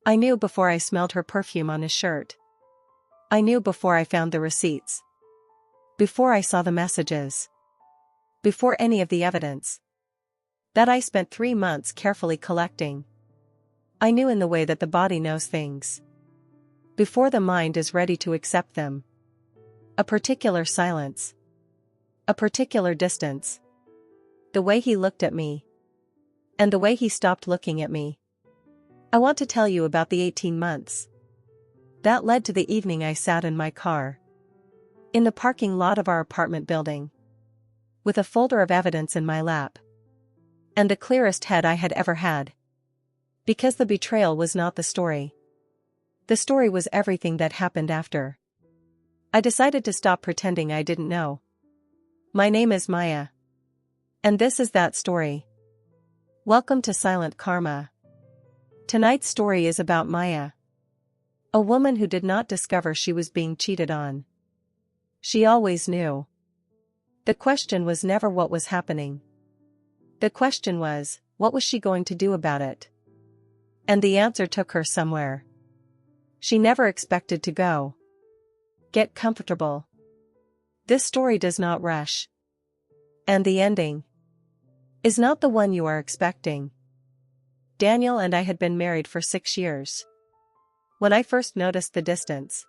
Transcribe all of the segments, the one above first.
I knew before I smelled her perfume on his shirt. I knew before I found the receipts. Before I saw the messages. Before any of the evidence. That I spent 3 months carefully collecting. I knew in the way that the body knows things. Before the mind is ready to accept them. A particular silence. A particular distance. The way he looked at me. And the way he stopped looking at me. I want to tell you about the 18 months. That led to the evening I sat in my car. In the parking lot of our apartment building. With a folder of evidence in my lap. And the clearest head I had ever had. Because the betrayal was not the story. The story was everything that happened after. I decided to stop pretending I didn't know. My name is Maya. And this is that story. Welcome to Silent Karma. Tonight's story is about Maya. A woman who did not discover she was being cheated on. She always knew. The question was never what was happening. The question was, what was she going to do about it? And the answer took her somewhere. She never expected to go. Get comfortable. This story does not rush. And the ending is not the one you are expecting. Daniel and I had been married for 6 years. When I first noticed the distance.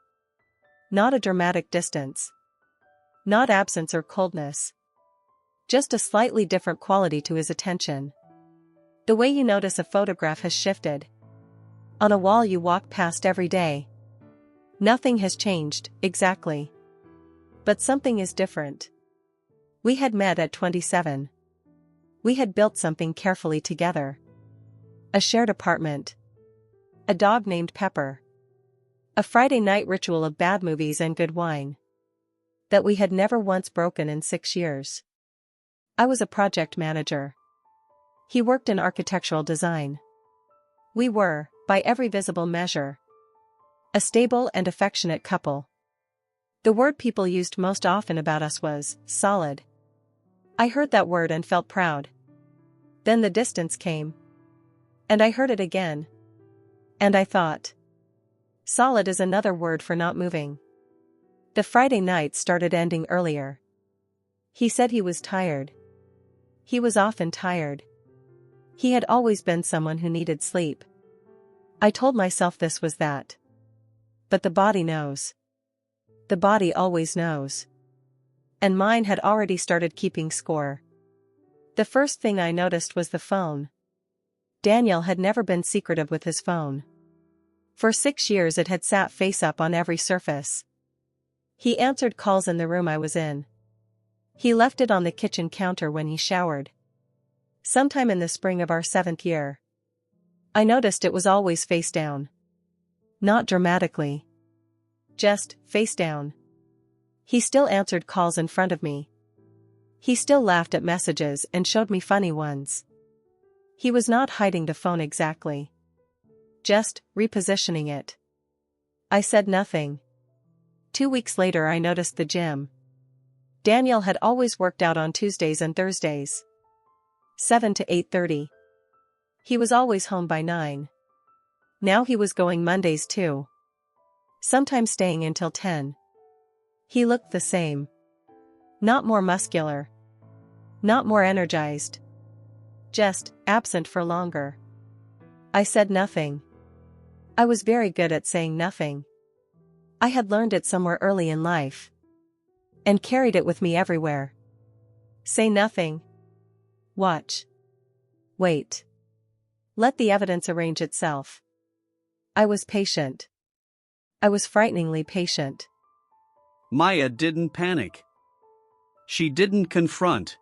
Not a dramatic distance. Not absence or coldness. Just a slightly different quality to his attention. The way you notice a photograph has shifted. On a wall you walk past every day. Nothing has changed, exactly. But something is different. We had met at 27. We had built something carefully together. A shared apartment. A dog named Pepper. A Friday night ritual of bad movies and good wine. That we had never once broken in 6 years. I was a project manager. He worked in architectural design. We were, by every visible measure, a stable and affectionate couple. The word people used most often about us was solid. I heard that word and felt proud. Then the distance came. And I heard it again. And I thought, solid is another word for not moving. The Friday night started ending earlier. He said he was tired. He was often tired. He had always been someone who needed sleep. I told myself this was that. But the body knows. The body always knows. And mine had already started keeping score. The first thing I noticed was the phone. Daniel had never been secretive with his phone. For 6 years it had sat face up on every surface. He answered calls in the room I was in. He left it on the kitchen counter when he showered. Sometime in the spring of our 7th year. I noticed it was always face down. Not dramatically. Just, face down. He still answered calls in front of me. He still laughed at messages and showed me funny ones. He was not hiding the phone exactly. Just, repositioning it. I said nothing. 2 weeks later I noticed the gym. Daniel had always worked out on Tuesdays and Thursdays. 7 to 8:30. He was always home by 9. Now he was going Mondays too. Sometimes staying until 10. He looked the same. Not more muscular. Not more energized. Just, absent for longer. I said nothing. I was very good at saying nothing. I had learned it somewhere early in life. And carried it with me everywhere. Say nothing. Watch. Wait. Let the evidence arrange itself. I was patient. I was frighteningly patient. Maya didn't panic. She didn't confront.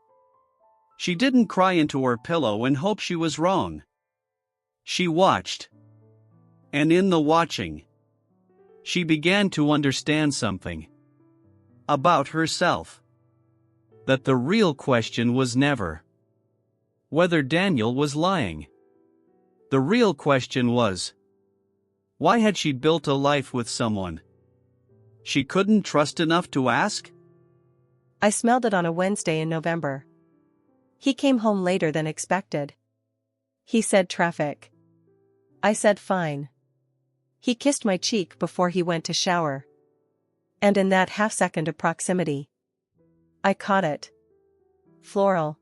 She didn't cry into her pillow and hope she was wrong. She watched. And in the watching, she began to understand something. About herself. That the real question was never whether Daniel was lying. The real question was, why had she built a life with someone she couldn't trust enough to ask? I smelled it on a Wednesday in November. He came home later than expected. He said traffic. I said fine. He kissed my cheek before he went to shower. And in that half-second of proximity, I caught it. Floral.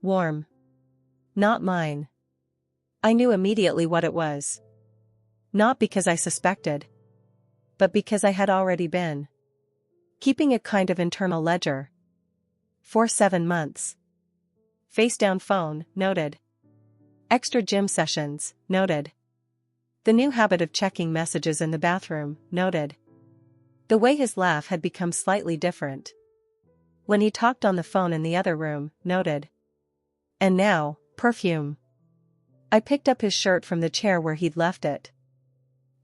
Warm. Not mine. I knew immediately what it was. Not because I suspected, but because I had already been keeping a kind of internal ledger. For 7 months. Face-down phone, noted. Extra gym sessions, noted. The new habit of checking messages in the bathroom, noted. The way his laugh had become slightly different when he talked on the phone in the other room, noted. And now, perfume. I picked up his shirt from the chair where he'd left it.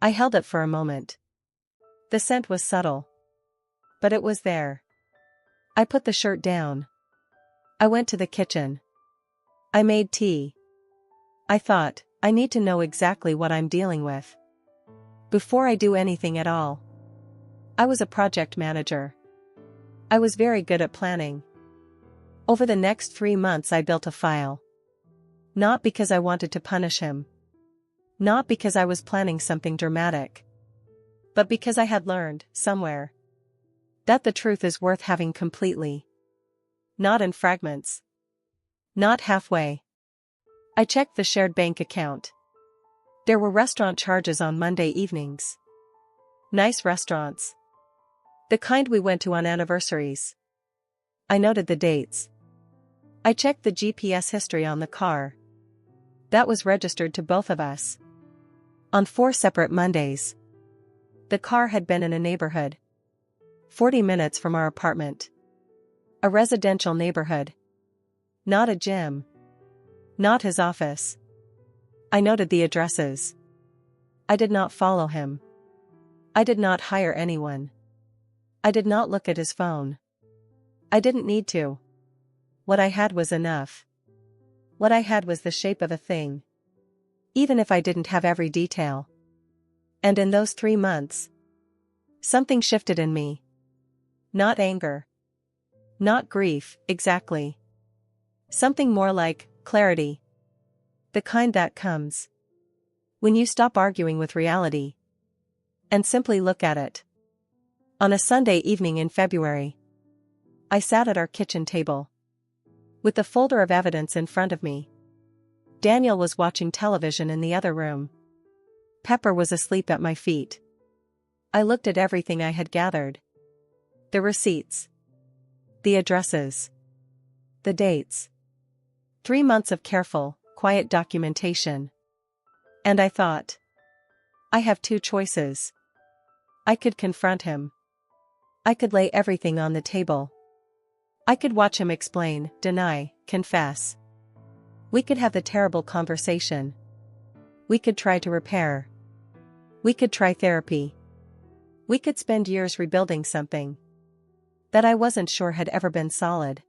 I held it for a moment. The scent was subtle, but it was there. I put the shirt down. I went to the kitchen. I made tea. I thought, I need to know exactly what I'm dealing with before I do anything at all. I was a project manager. I was very good at planning. Over the next 3 months I built a file. Not because I wanted to punish him. Not because I was planning something dramatic. But because I had learned, somewhere, that the truth is worth having completely. Not in fragments. Not halfway. I checked the shared bank account. There were restaurant charges on Monday evenings. Nice restaurants. The kind we went to on anniversaries. I noted the dates. I checked the GPS history on the car. That was registered to both of us. On 4 separate Mondays. The car had been in a neighborhood 40 minutes from our apartment. A residential neighborhood. Not a gym. Not his office. I noted the addresses. I did not follow him. I did not hire anyone. I did not look at his phone. I didn't need to. What I had was enough. What I had was the shape of a thing. Even if I didn't have every detail. And in those 3 months, something shifted in me. Not anger. Not grief, exactly. Something more like clarity. The kind that comes when you stop arguing with reality and simply look at it. On a Sunday evening in February, I sat at our kitchen table with the folder of evidence in front of me. Daniel was watching television in the other room. Pepper was asleep at my feet. I looked at everything I had gathered. The receipts. The addresses. The dates. 3 months of careful, quiet documentation. And I thought, I have 2 choices. I could confront him. I could lay everything on the table. I could watch him explain, deny, confess. We could have the terrible conversation. We could try to repair. We could try therapy. We could spend years rebuilding something that I wasn't sure had ever been solid,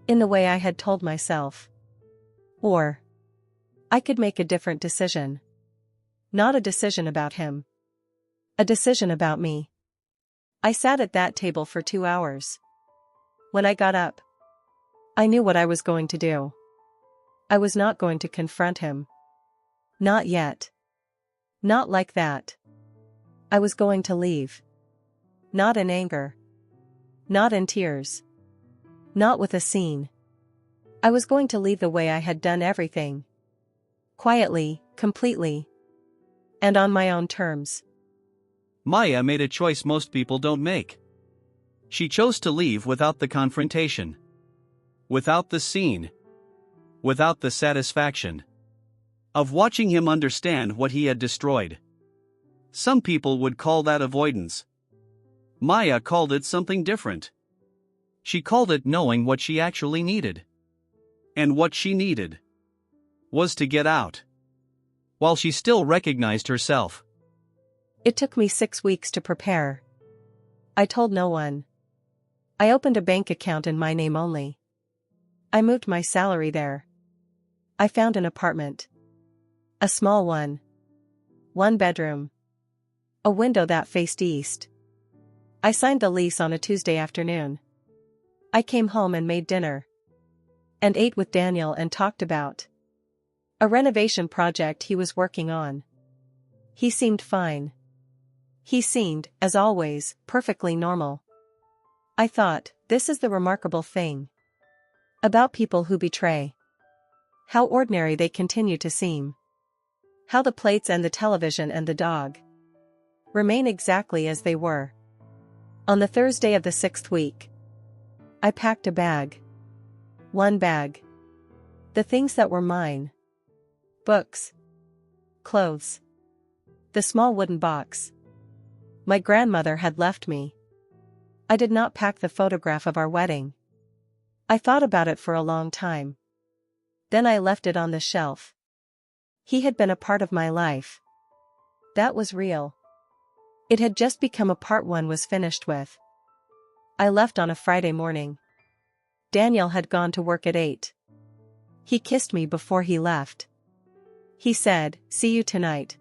in the way I had told myself. Or I could make a different decision. Not a decision about him. A decision about me. I sat at that table for 2 hours. When I got up, I knew what I was going to do. I was not going to confront him. Not yet. Not like that. I was going to leave. Not in anger. Not in tears. Not with a scene. I was going to leave the way I had done everything. Quietly, completely. And on my own terms. Maya made a choice most people don't make. She chose to leave without the confrontation. Without the scene. Without the satisfaction of watching him understand what he had destroyed. Some people would call that avoidance. Maya called it something different. She called it knowing what she actually needed. And what she needed was to get out. While she still recognized herself. It took me 6 weeks to prepare. I told no one. I opened a bank account in my name only. I moved my salary there. I found an apartment. A small one. 1 bedroom. A window that faced east. I signed the lease on a Tuesday afternoon. I came home and made dinner. And ate with Daniel and talked about a renovation project he was working on. He seemed fine. He seemed, as always, perfectly normal. I thought, this is the remarkable thing about people who betray. How ordinary they continue to seem. How the plates and the television and the dog remain exactly as they were. On the Thursday of the 6th week, I packed a bag. One bag. The things that were mine. Books. Clothes. The small wooden box my grandmother had left me. I did not pack the photograph of our wedding. I thought about it for a long time. Then I left it on the shelf. He had been a part of my life. That was real. It had just become a part one was finished with. I left on a Friday morning. Daniel had gone to work at 8. He kissed me before he left. He said, "See you tonight."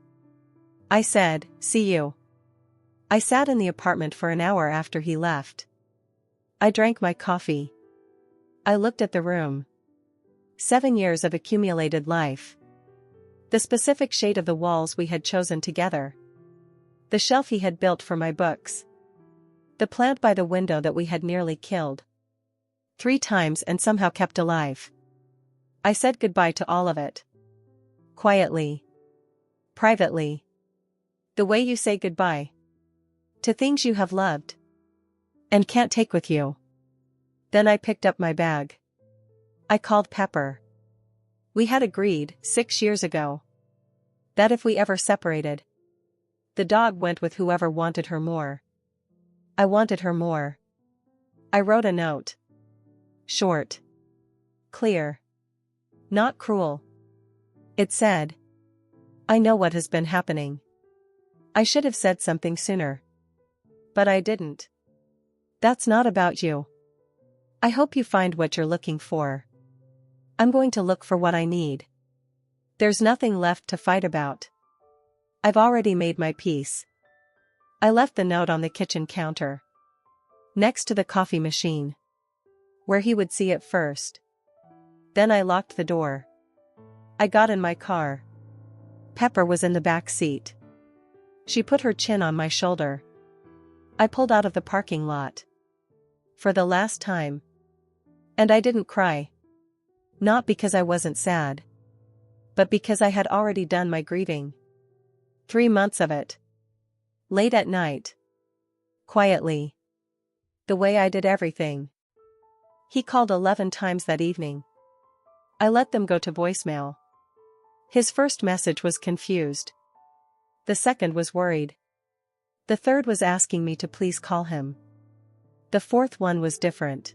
I said, "See you." I sat in the apartment for an hour after he left. I drank my coffee. I looked at the room. 7 years of accumulated life. The specific shade of the walls we had chosen together. The shelf he had built for my books. The plant by the window that we had nearly killed 3 times and somehow kept alive. I said goodbye to all of it. Quietly. Privately. The way you say goodbye to things you have loved and can't take with you. Then I picked up my bag. I called Pepper. We had agreed, 6 years ago, that if we ever separated, the dog went with whoever wanted her more. I wanted her more. I wrote a note. Short. Clear. Not cruel. It said, "I know what has been happening. I should have said something sooner. But I didn't. That's not about you. I hope you find what you're looking for. I'm going to look for what I need. There's nothing left to fight about. I've already made my peace." I left the note on the kitchen counter, next to the coffee machine, where he would see it first. Then I locked the door. I got in my car. Pepper was in the back seat. She put her chin on my shoulder. I pulled out of the parking lot. For the last time. And I didn't cry. Not because I wasn't sad. But because I had already done my grieving. 3 months of it. Late at night. Quietly. The way I did everything. He called 11 times that evening. I let them go to voicemail. His first message was confused. The second was worried. The third was asking me to please call him. The fourth one was different.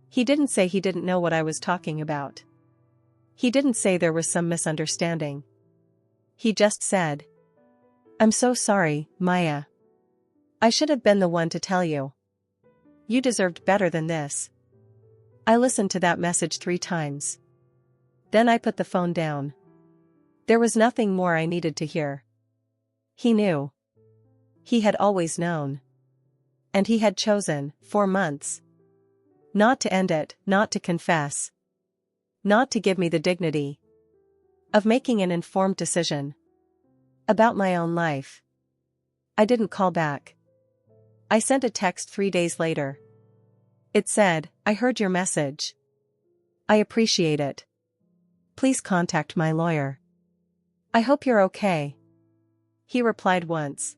He didn't say he didn't know what I was talking about. He didn't say there was some misunderstanding. He just said, "I'm so sorry, Maya. I should have been the one to tell you. You deserved better than this." I listened to that message 3 times. Then I put the phone down. There was nothing more I needed to hear. He knew. He had always known. And he had chosen, for months, not to end it, not to confess. Not to give me the dignity of making an informed decision about my own life. I didn't call back. I sent a text 3 days later. It said, "I heard your message. I appreciate it. Please contact my lawyer. I hope you're okay." He replied once.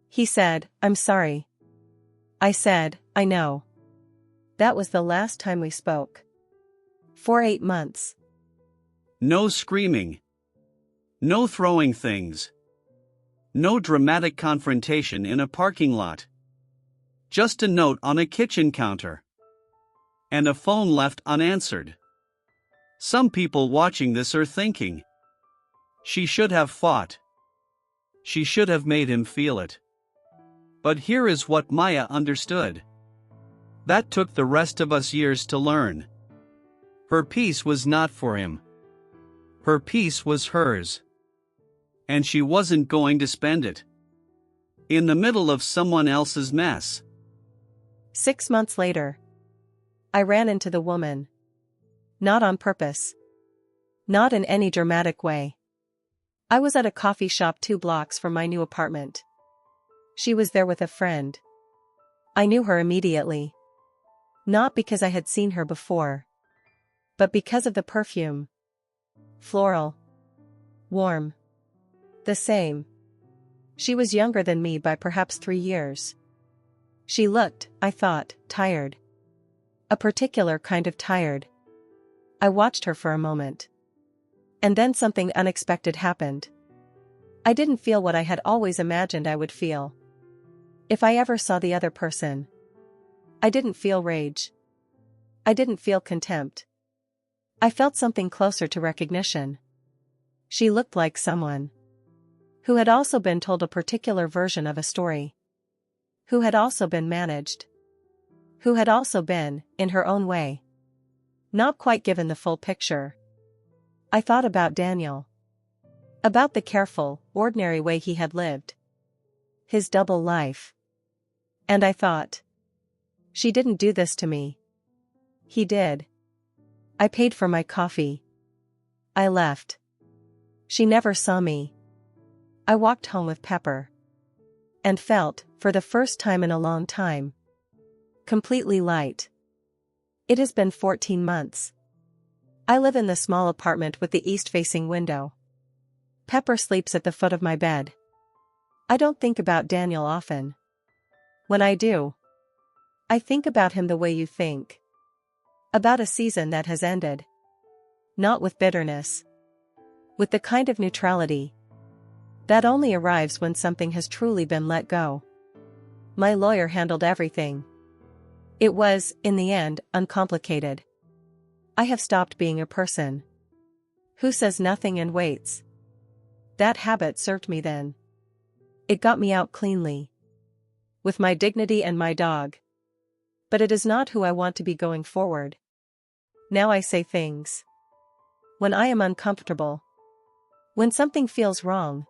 He said, "I'm sorry." I said, "I know." That was the last time we spoke. For 8 months. No screaming. No throwing things. No dramatic confrontation in a parking lot. Just a note on a kitchen counter. And a phone left unanswered. Some people watching this are thinking, she should have fought. She should have made him feel it. But here is what Maya understood. That took the rest of us years to learn. Her peace was not for him. Her peace was hers. And she wasn't going to spend it in the middle of someone else's mess. 6 months later, I ran into the woman. Not on purpose. Not in any dramatic way. I was at a coffee shop 2 blocks from my new apartment. She was there with a friend. I knew her immediately. Not because I had seen her before, but because of the perfume. Floral. Warm. The same. She was younger than me by perhaps 3 years. She looked, I thought, tired. A particular kind of tired. I watched her for a moment. And then something unexpected happened. I didn't feel what I had always imagined I would feel if I ever saw the other person. I didn't feel rage. I didn't feel contempt. I felt something closer to recognition. She looked like someone who had also been told a particular version of a story. Who had also been managed. Who had also been, in her own way, not quite given the full picture. I thought about Daniel. About the careful, ordinary way he had lived. His double life. And I thought, she didn't do this to me. He did. I paid for my coffee. I left. She never saw me. I walked home with Pepper. And felt, for the first time in a long time, completely light. It has been 14 months. I live in the small apartment with the east-facing window. Pepper sleeps at the foot of my bed. I don't think about Daniel often. When I do, I think about him the way you think. About a season that has ended. Not with bitterness. With the kind of neutrality that only arrives when something has truly been let go. My lawyer handled everything. It was, in the end, uncomplicated. I have stopped being a person who says nothing and waits. That habit served me then. It got me out cleanly. With my dignity and my dog. But it is not who I want to be going forward. Now I say things when I am uncomfortable. When something feels wrong.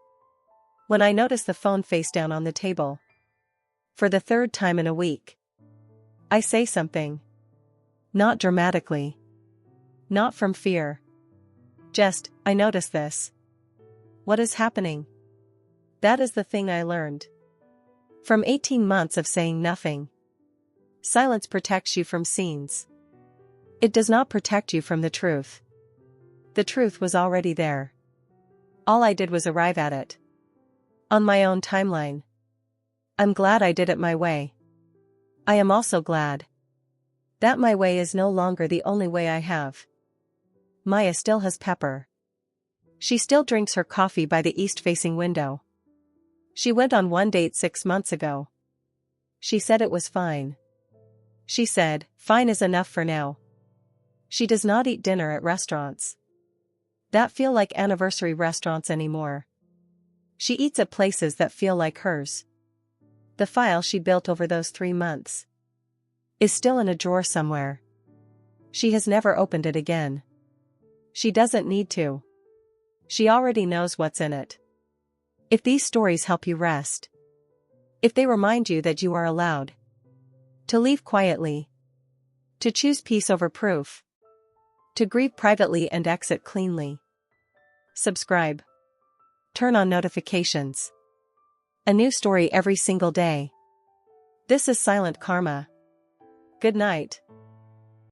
When I notice the phone face down on the table. For the 3rd time in a week. I say something. Not dramatically. Not from fear. Just, I notice this. What is happening? That is the thing I learned. From 18 months of saying nothing. Silence protects you from scenes. It does not protect you from the truth. The truth was already there. All I did was arrive at it. On my own timeline. I'm glad I did it my way. I am also glad that my way is no longer the only way I have. Maya still has Pepper. She still drinks her coffee by the east-facing window. She went on one date 6 months ago. She said it was fine. She said, fine is enough for now. She does not eat dinner at restaurants that feel like anniversary restaurants anymore. She eats at places that feel like hers. The file she built over those 3 months is still in a drawer somewhere. She has never opened it again. She doesn't need to. She already knows what's in it. If these stories help you rest, if they remind you that you are allowed to leave quietly, to choose peace over proof, to grieve privately and exit cleanly, subscribe. Turn on notifications. A new story every single day. This is Silent Karma. Good night.